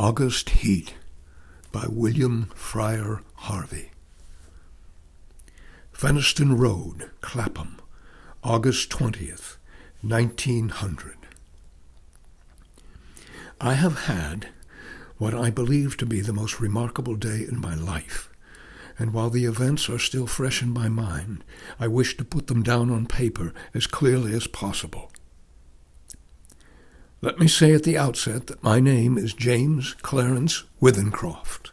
August Heat by William Fryer Harvey. Feniston Road, Clapham, August 20th, 1900. I have had what I believe to be the most remarkable day in my life, and while the events are still fresh in my mind, I wish to put them down on paper as clearly as possible. Let me say at the outset that my name is James Clarence Withencroft.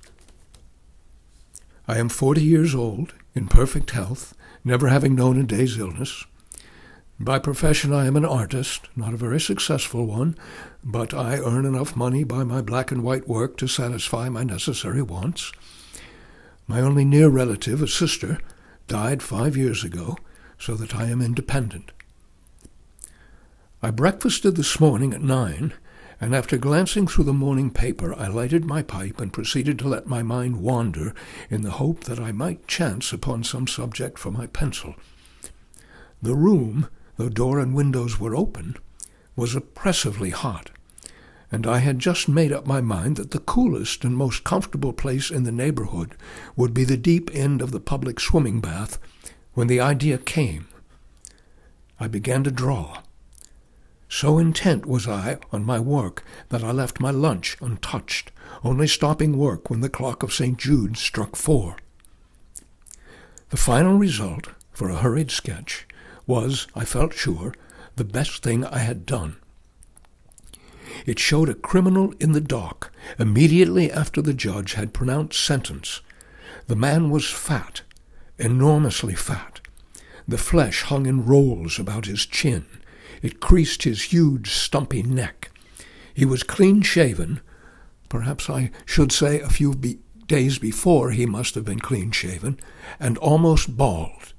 I am 40 years old, in perfect health, never having known a day's illness. By profession I am an artist, not a very successful one, but I earn enough money by my black and white work to satisfy my necessary wants. My only near relative, a sister, died 5 years ago, so that I am independent. I breakfasted this morning at 9, and after glancing through the morning paper, I lighted my pipe and proceeded to let my mind wander in the hope that I might chance upon some subject for my pencil. The room, though door and windows were open, was oppressively hot, and I had just made up my mind that the coolest and most comfortable place in the neighborhood would be the deep end of the public swimming bath when the idea came. I began to draw. So intent was I on my work that I left my lunch untouched, only stopping work when the clock of St. Jude's struck 4. The final result, for a hurried sketch, was, I felt sure, the best thing I had done. It showed a criminal in the dock immediately after the judge had pronounced sentence. The man was fat, enormously fat. The flesh hung in rolls about his chin. It creased his huge, stumpy neck. He was clean-shaven. Perhaps I should say a few days before he must have been clean-shaven, and almost bald.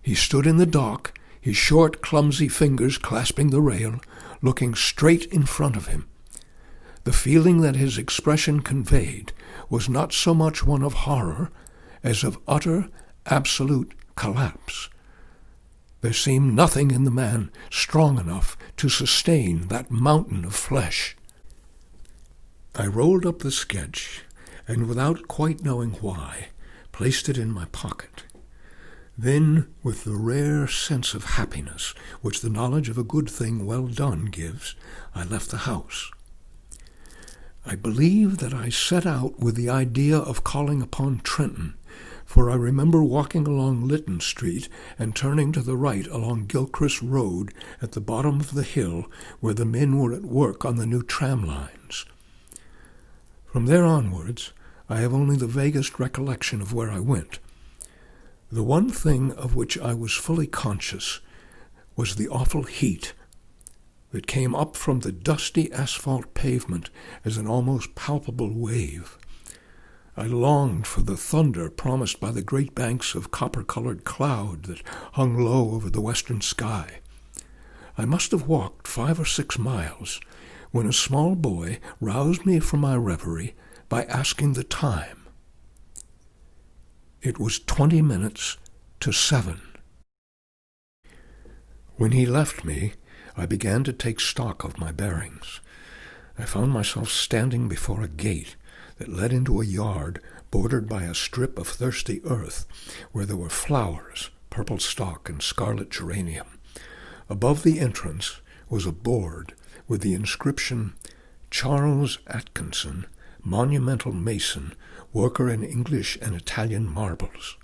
He stood in the dock, his short, clumsy fingers clasping the rail, looking straight in front of him. The feeling that his expression conveyed was not so much one of horror as of utter, absolute collapse. There seemed nothing in the man strong enough to sustain that mountain of flesh. I rolled up the sketch, and without quite knowing why, placed it in my pocket. Then, with the rare sense of happiness which the knowledge of a good thing well done gives, I left the house. I believe that I set out with the idea of calling upon Trenton, for I remember walking along Lytton Street and turning to the right along Gilchrist Road at the bottom of the hill where the men were at work on the new tram lines. From there onwards, I have only the vaguest recollection of where I went. The one thing of which I was fully conscious was the awful heat that came up from the dusty asphalt pavement as an almost palpable wave. I longed for the thunder promised by the great banks of copper-colored cloud that hung low over the western sky. I must have walked 5 or 6 miles when a small boy roused me from my reverie by asking the time. It was 20 minutes to 7. When he left me, I began to take stock of my bearings. I found myself standing before a gate that led into a yard bordered by a strip of thirsty earth where there were flowers, purple stock and scarlet geranium. Above the entrance was a board with the inscription, "Charles Atkinson, monumental mason, worker in English and Italian marbles."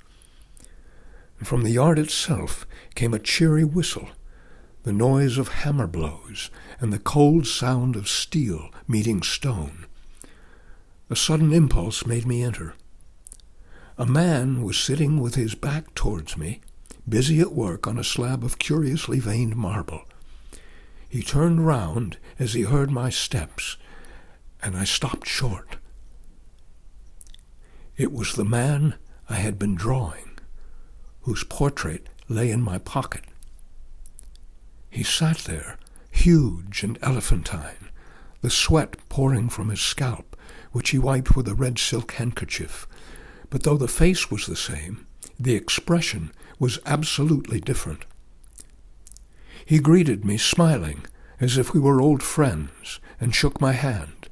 And from the yard itself came a cheery whistle, the noise of hammer blows, and the cold sound of steel meeting stone. A sudden impulse made me enter. A man was sitting with his back towards me, busy at work on a slab of curiously veined marble. He turned round as he heard my steps, and I stopped short. It was the man I had been drawing, whose portrait lay in my pocket. He sat there, huge and elephantine, the sweat pouring from his scalp, which he wiped with a red silk handkerchief. But though the face was the same, the expression was absolutely different. He greeted me, smiling, as if we were old friends, and shook my hand.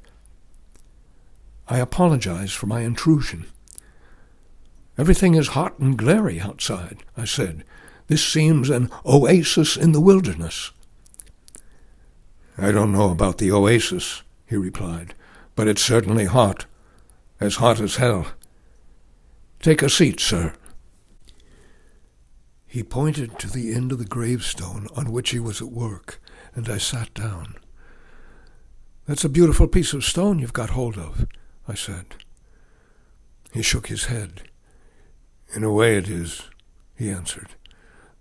I apologized for my intrusion. "Everything is hot and glary outside," I said. "This seems an oasis in the wilderness." "I don't know about the oasis," he replied, "but it's certainly hot as hell. Take a seat, sir." He pointed to the end of the gravestone on which he was at work, and I sat down. "That's a beautiful piece of stone you've got hold of," I said. He shook his head. "In a way it is," he answered.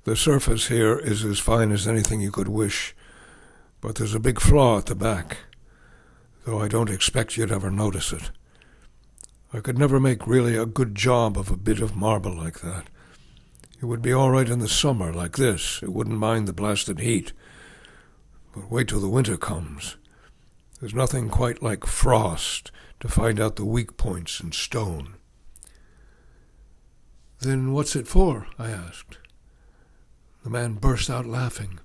"The surface here is as fine as anything you could wish, but there's a big flaw at the back, though I don't expect you'd ever notice it. I could never make really a good job of a bit of marble like that. It would be all right in the summer, like this. It wouldn't mind the blasted heat. But wait till the winter comes. There's nothing quite like frost to find out the weak points in stone." "Then what's it for?" I asked. The man burst out laughing.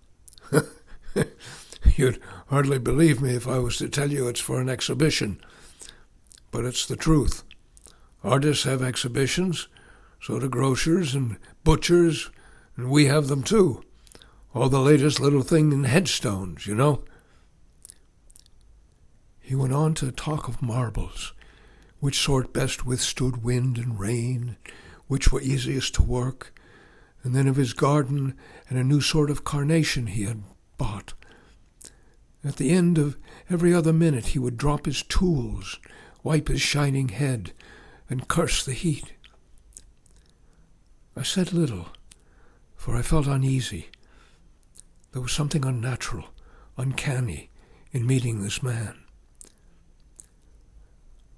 "You'd hardly believe me if I was to tell you it's for an exhibition. But it's the truth. Artists have exhibitions, so do grocers and butchers, and we have them too. All the latest little thing in headstones, you know." He went on to talk of marbles, which sort best withstood wind and rain, which were easiest to work, and then of his garden and a new sort of carnation he had bought. At the end of every other minute he would drop his tools, wipe his shining head, and curse the heat. I said little, for I felt uneasy. There was something unnatural, uncanny, in meeting this man.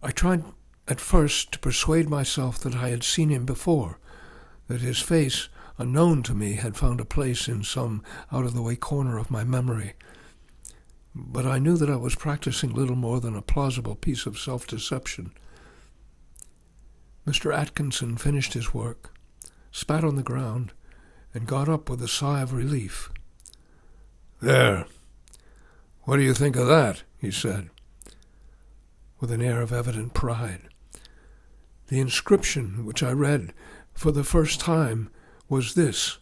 I tried at first to persuade myself that I had seen him before, that his face, unknown to me, had found a place in some out-of-the-way corner of my memory. But I knew that I was practicing little more than a plausible piece of self-deception. Mr. Atkinson finished his work, spat on the ground, and got up with a sigh of relief. "There. What do you think of that?" he said, with an air of evident pride. The inscription, which I read for the first time, was this: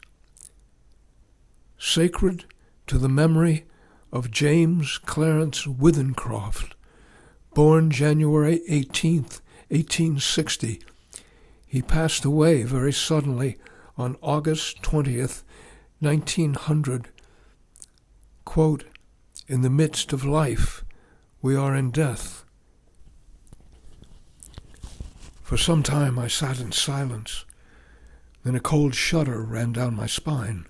"Sacred to the memory of James Clarence Withencroft, born January 18th, 1860. He passed away very suddenly on August 20th, 1900. Quote, in the midst of life, we are in death." For some time I sat in silence. Then a cold shudder ran down my spine.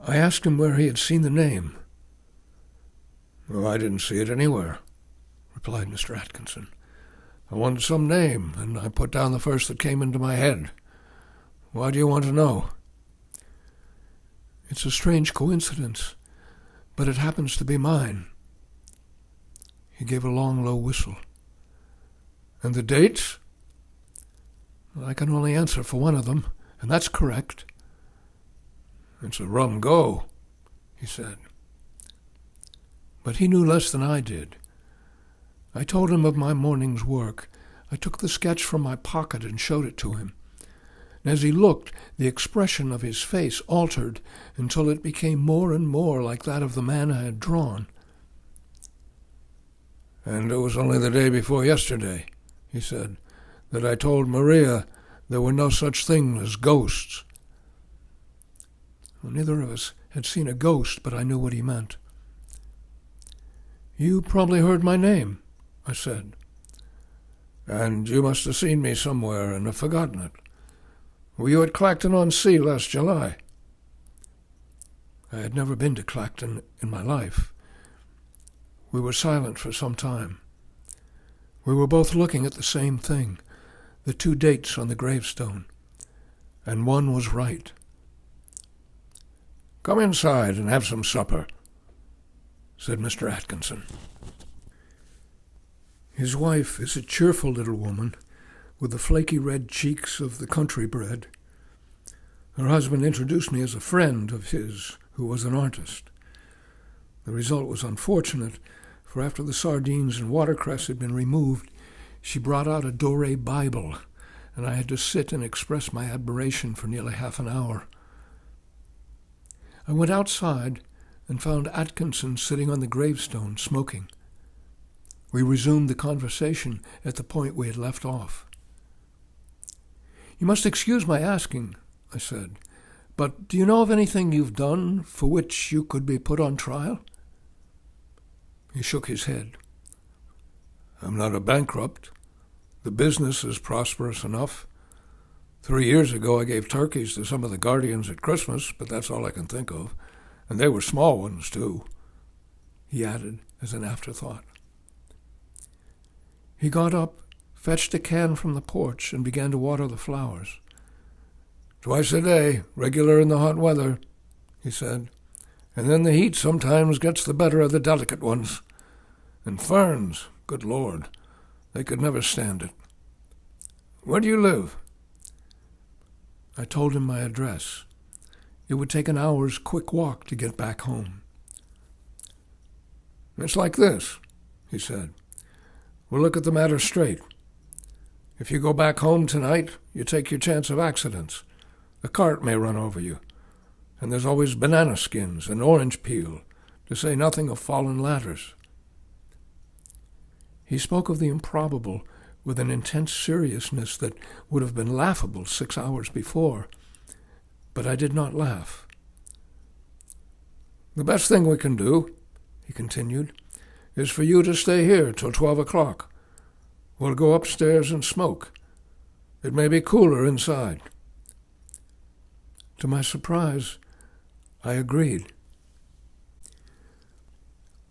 I asked him where he had seen the name. "Oh, I didn't see it anywhere," replied Mr. Atkinson. "I wanted some name, and I put down the first that came into my head. Why do you want to know?" "It's a strange coincidence, but it happens to be mine." He gave a long, low whistle. "And the dates?" "I can only answer for one of them, and that's correct." "It's a rum go," he said. But he knew less than I did. I told him of my morning's work. I took the sketch from my pocket and showed it to him. And as he looked, the expression of his face altered until it became more and more like that of the man I had drawn. "And it was only the day before yesterday," he said, "that I told Maria there were no such thing as ghosts." Well, neither of us had seen a ghost, but I knew what he meant. "You probably heard my name," I said. "And you must have seen me somewhere and have forgotten it. Were you at Clacton-on-Sea last July?" I had never been to Clacton in my life. We were silent for some time. We were both looking at the same thing, the two dates on the gravestone, and one was right. "Come inside and have some supper," said Mr. Atkinson. His wife is a cheerful little woman with the flaky red cheeks of the country bred. Her husband introduced me as a friend of his who was an artist. The result was unfortunate, for after the sardines and watercress had been removed, She brought out a Doré Bible, and I had to sit and express my admiration for nearly half an hour. I went outside and found Atkinson sitting on the gravestone, smoking. We resumed the conversation at the point we had left off. "You must excuse my asking," I said, "but do you know of anything you've done for which you could be put on trial?" He shook his head. "I'm not a bankrupt. The business is prosperous enough. 3 years ago I gave turkeys to some of the guardians at Christmas, but that's all I can think of. And they were small ones, too," he added as an afterthought. He got up, fetched a can from the porch, and began to water the flowers. "Twice a day, regular in the hot weather," he said. "And then the heat sometimes gets the better of the delicate ones. And ferns, good Lord, they could never stand it. Where do you live?" I told him my address. It would take an hour's quick walk to get back home. "It's like this," he said. "We'll look at the matter straight. If you go back home tonight, you take your chance of accidents. A cart may run over you. And there's always banana skins and orange peel, to say nothing of fallen ladders." He spoke of the improbable with an intense seriousness that would have been laughable 6 hours before, but I did not laugh. "The best thing we can do," he continued, "is for you to stay here till 12 o'clock. We'll go upstairs and smoke. It may be cooler inside." To my surprise, I agreed.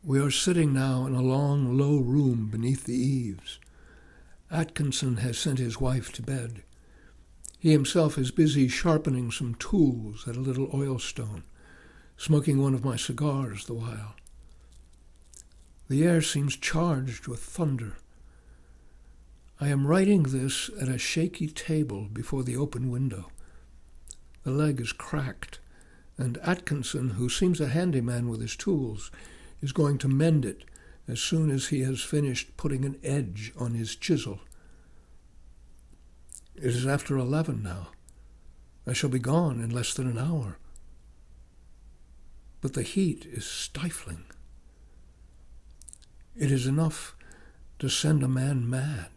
We are sitting now in a long, low room beneath the eaves. Atkinson has sent his wife to bed. He himself is busy sharpening some tools at a little oilstone, smoking one of my cigars the while. The air seems charged with thunder. I am writing this at a shaky table before the open window. The leg is cracked, and Atkinson, who seems a handyman with his tools, is going to mend it as soon as he has finished putting an edge on his chisel. It is after 11 now. I shall be gone in less than an hour. But the heat is stifling. It is enough to send a man mad.